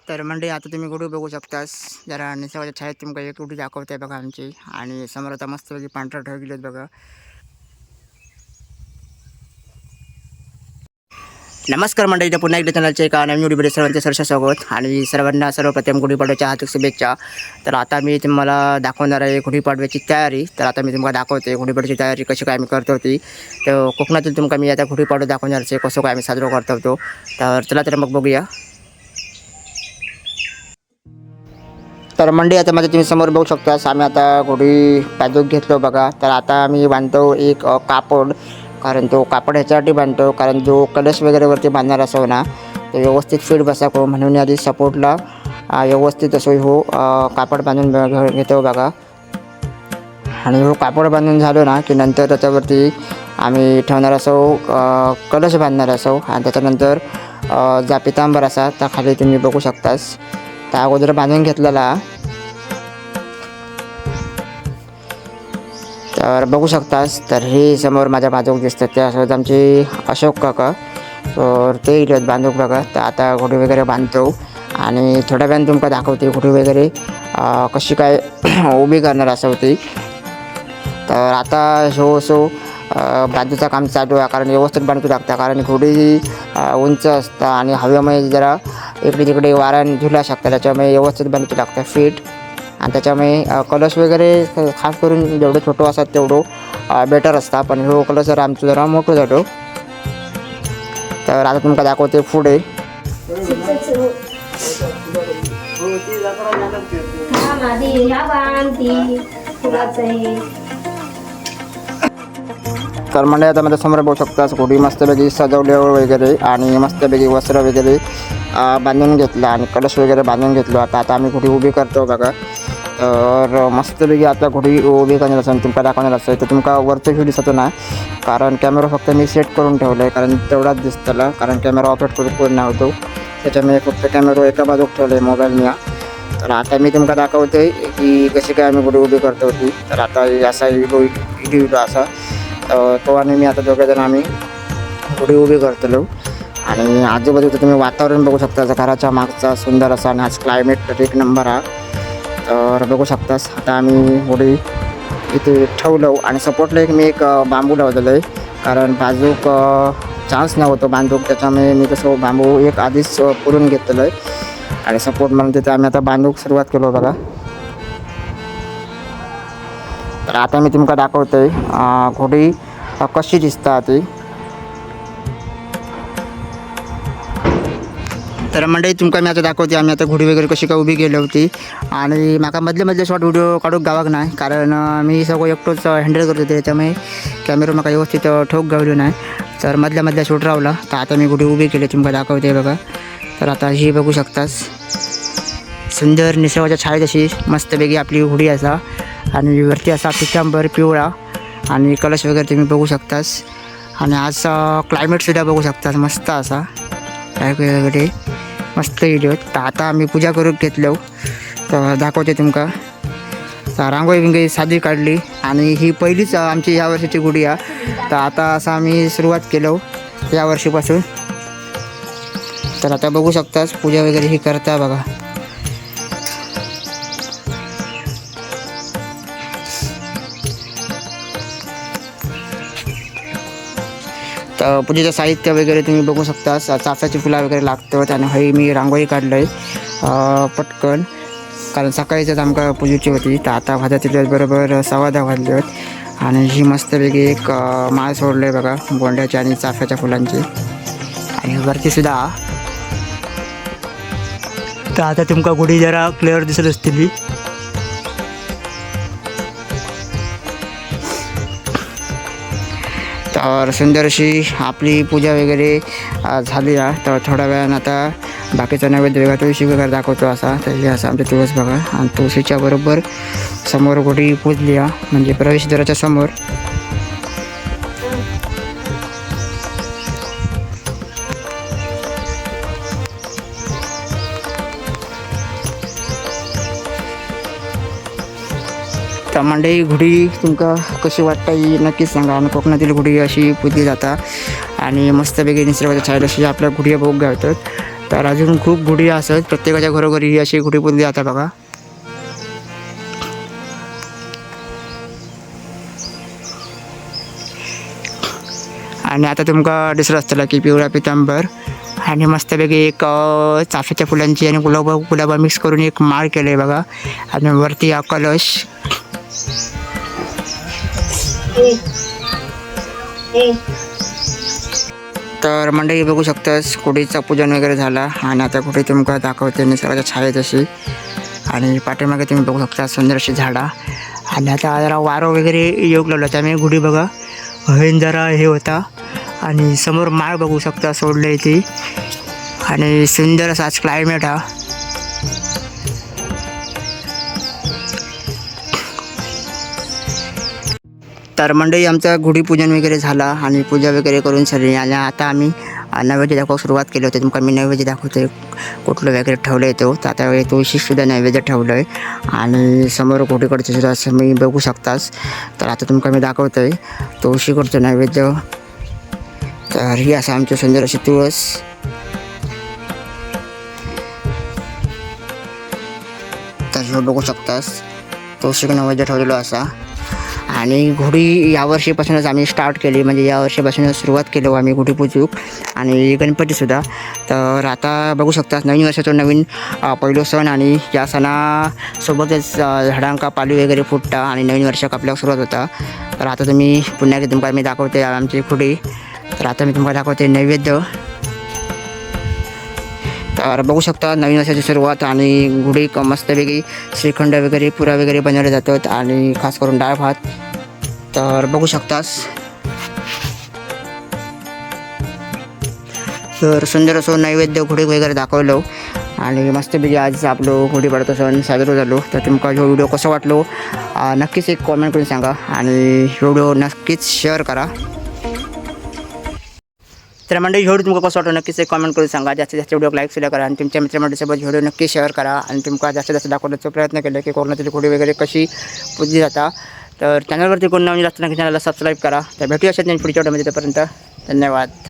तर मंडळी आता तुम्ही गुढी बघू शकतास. जरा निसर्गाच्या छायेत तुमका एक गुढी दाखवते बघा आमची. आणि समोर आता मस्तपैकी पांढरा ढग गेलेत बघा. नमस्कार मंडळी, इथे पुन्हा एकदा चॅनलच्या एका नवीन व्हिडिओमध्ये सर्वांचे सहर्ष स्वागत. आणि सर्वांना सर्वप्रथम गुढीपाडव्याच्या हार्दिक शुभेच्छा. तर आता मी तुम्हाला दाखवणार आहे गुढीपाडव्याची तयारी. तर आता मी तुम्हाला दाखवते गुढीपाडव्याची तयारी कशी काय आम्ही करत होती. तर कोकणातील तुमका मी आता गुढीपाडवा दाखवणार आहे कसं काय आम्ही साजरा करत होतो. तर चला तर मग बघूया. तर मंडळी आता माझ्या तुम्ही समोर बघू शकता. आम्ही आता गुढी बांधून घेतलो बघा. तर आता आम्ही बांधतो एक कापड, कारण तो कापड ह्याच्यासाठी बांधतो कारण जो कलश वगैरे वरती बांधणार असो ना तो व्यवस्थित फिट बसावं म्हणून आधी सपोर्टला व्यवस्थित असो हो कापड बांधून घेतो बघा. आणि हो कापड बांधून झालो ना की नंतर त्याच्यावरती आम्ही ठेवणार असो कलश बांधणार असो. आणि त्याच्यानंतर जा पितांबर असा त्या खाली तुम्ही बघू शकतास त्या अगोदर बांधून घेतलेला. तर बघू शकतास. तर हे समोर माझ्या बाजूक दिसतात त्यासोबत आमचे अशोक काका. तर ते इलेत बांधूक बघा. तर आता गुढी वगैरे बांधतो आणि थोड्या वेळाने तुमका दाखवते गुढी वगैरे कशी काय उभी करणार असं होती. तर आता सो बांधूचं काम चालू आहे कारण व्यवस्थित बांधू लागतं कारण गुढी ही उंच असतं आणि हवेमुळे जरा इकडे तिकडे वाऱ्याने झुला शकतात. त्याच्यामुळे व्यवस्थित बांधू लागतं फिट. आणि त्याच्यामुळे कलश वगैरे खास करून जेवढं छोटं असतात तेवढं बेटर असतं. पण हो कलश जरा आमचं जरा मोठं झालो. तर आता तुमका दाखवते पुढे. तर म्हणजे आता माझ्या समोर बघू शकता गुढी मस्तपैकी सजवल्यावर वगैरे आणि मस्तपैकी वस्त्र वगैरे बांधून घेतलं आणि कलश वगैरे बांधून घेतलो. आता आम्ही गुढी उभी करतो बघा. तर मस्तपैकी आता गुढी उभी करणार असेल तुमका दाखवणार असेल तर तुमका वरचं व्ह्यू दिसतो ना कारण कॅमेरा फक्त मी सेट करून ठेवलं आहे कारण तेवढाच दिसतला कारण कॅमेरा ऑपरेट करून पूर्ण नव्हतो त्याच्यामुळे फक्त कॅमेरा एका बाजूक ठेवलं आहे मोबाईलने. तर आता मी तुमका दाखवते की कशी काय आम्ही गुढी उभी करतो होती. तर आता असा व्हिडिओ असा तो आणि मी आता दोघेजण आम्ही गुढी उभी करतलो. आणि आजूबाजूचं तुम्ही वातावरण बघू शकता घराच्या मागचा सुंदर असा आणि आज क्लायमेट एक नंबर हा. तर बघू शकतास. आता आम्ही गुढी इथे ठेवलो आणि सपोर्टला मी एक बांबू लावलेलं आहे कारण बाजूक चान्स नव्हतो बांधूक त्याच्यामुळे मी कसं बांबू एक आधीच पुरून घेतलेलं आहे आणि सपोर्ट म्हणून तिथे आम्ही आता बांधूक सुरुवात केलो बघा. तर आता मी तुमका दाखवतोय गुढी कशी दिसता ती. तर मंडळी तुमका मी आता दाखवते आम्ही आता गुढी वगैरे कशी काय उभी केली होती. आणि माका मधले शॉर्ट व्हिडिओ काढूक गावाक नाही कारण मी सगळं एकटोच हँडल करत होते त्याच्यामुळे कॅमेरा माका व्यवस्थित ठोक गावलो नाही. तर मधल्या शूट रावला. तर आता मी गुढी उभी केली तुमका दाखवते बघा. तर आता ही बघू शकतास सुंदर निसर्गाच्या छायेत अशी मस्तपैकी आपली गुढी असा आणि वरती असा पितांबर पिवळा आणि कलश वगैरे तुम्ही बघू शकतास. आणि आज क्लायमेटसुद्धा बघू शकतास मस्त असा वगैरे मस्त व्हिडिओ. तर आता आम्ही पूजा करून घेतलो. तर दाखवते तुमका. तर रांगोळी बिंगोळी साधी काढली आणि ही पहिलीच आमची ह्या वर्षीची गुढी आहे. तर आता असं आम्ही सुरुवात केलो या वर्षीपासून. तर आता बघू शकतास पूजा वगैरे ही करता बघा. तर पूजेचं साहित्य वगैरे तुम्ही बघू शकता. चाफ्याची फुलं वगैरे लागतात आणि हे मी रांगोळी काढलं आहे पटकन कारण सकाळीच आमका पूजेची होती. तर आता वाजतील बरोबर 10:15 वाजले आहेत आणि ही मस्तपैकी एक माळ सोडलं आहे बघा गोंड्याची आणि चाफ्याच्या फुलांची आणि वरतीसुद्धा. तर आता तुमका गुढी जरा क्लिअर दिसत असतील. तर सुंदर अशी आपली पूजा वगैरे झाली आहे. तर थोड्या वेळानं आता बाकीचा नैवेद्य वेगळा तुळशी वगैरे दाखवतो असा. तर हे असं आमच्या तुळस बघा आणि तुळशीच्या बरोबर समोर गुढी पूजली आहे म्हणजे प्रवेशद्वाराच्या समोर. तर मंडळी गुढी तुमका कशी वाटतं ही नक्कीच सांगा. आणि कोकणातील गुढी अशी पूजली जातात आणि मस्तपैकी निसर्गाच्या छायेत अशी आपल्या गुढी बघू घालतात. तर अजून खूप गुढी असत, प्रत्येकाच्या घरोघरी ही अशी गुढी पुजली जाता बघा. आणि आता तुमका दिसत असतला की पिवळा पितांबर आणि मस्तपैकी एक चाफ्याच्या फुलांची आणि गुलाबा मिक्स करून एक माळ केलं आहे बघा. आणि वरती हा कलश. तर मंडळी बघू शकतास गुढीचं पूजन वगैरे झाला आणि आता गुढी तुमका दाखवते निसर्गाच्या छायेत अशी. आणि पाठीमागे तुम्ही बघू शकता सुंदर अशी झाडा. आणि आता जरा वारं वगैरे येऊ लागलं त्यामुळे गुढी बघा हवेन जरा हे होता. आणि समोर माळ बघू शकता सोडले ती. आणि सुंदर असा आज क्लायमेट हा. तर मंडळी आमचं गुढीपूजन वगैरे झाला आणि पूजा वगैरे करून सगळी. आणि आता आम्ही नैवेद्य दाखवायला सुरुवात केली होती. तुमका मी नैवेद्य दाखवते कुठलं वगैरे ठेवलं आहे तो. तर आता तुळशीसुद्धा नैवेद्य ठेवलं आहे. आणि समोर गुढीकडचं सुद्धा असं मी बघू शकतास. तर आता तुमका मी दाखवतो आहे तुळशीकडचं नैवेद्य. तर ही असं आमची सुंदर अशी तुळस. तर हे बघू शकतास तुळशी नैवेद्य ठेवलेलो असा. आणि गुढी यावर्षीपासूनच आम्ही स्टार्ट केली, म्हणजे यावर्षीपासूनच सुरुवात केलो आम्ही गुढी पूजूक. आणि गणपतीसुद्धा. तर आता बघू शकता नवीन वर्षाचं नवीन पहिलं सण आणि या सणासोबतच झाडांका पाली वगैरे फुटता आणि नवीन वर्षाक आपल्याला सुरुवात होता. तर आता तुम्ही पुन्हा एकदा तुमका मी दाखवते आमची गुढी. तर आता मी तुम्हाला दाखवते नैवेद्य. तर बघू शकता नवीन वर्षाची सुरुवात आणि गुढी मस्तपैकी श्रीखंड वगैरे पुऱ्या वगैरे बनवले जातात आणि खास करून डाळ भात. तर बघू शकतास. तर सुंदर असं नैवेद्य गुढी वगैरे दाखवलं आणि मस्तपैकी आज आपलं गुढीपाडवा सण साजरा झालो. तर तुमका जो व्हिडिओ कसा वाटलो नक्कीच एक कॉमेंट करून सांगा आणि व्हिडिओ नक्कीच शेअर करा. तर मंडळी व्हिडिओ तुमका कसं वाटलं नक्कीच एक कॉमेंट करून सांगा. जास्तीत जास्त व्हिडिओ लाईक सुद्धा करा आणि तुमच्या मित्रमंडळीसोबत व्हिडिओ नक्की शेअर करा. आणि तुमका जास्तीत जास्त दाखवण्याचा प्रयत्न केला की कोरोनाची गुढी वगैरे कशी पूजली जाता. तर चॅनलवरती कोण नवीन असतं नक्की चॅनलला सबस्क्राईब करा. तर भेटूया अशाच पुढच्या व्हिडिओमध्ये. तोपर्यंत धन्यवाद.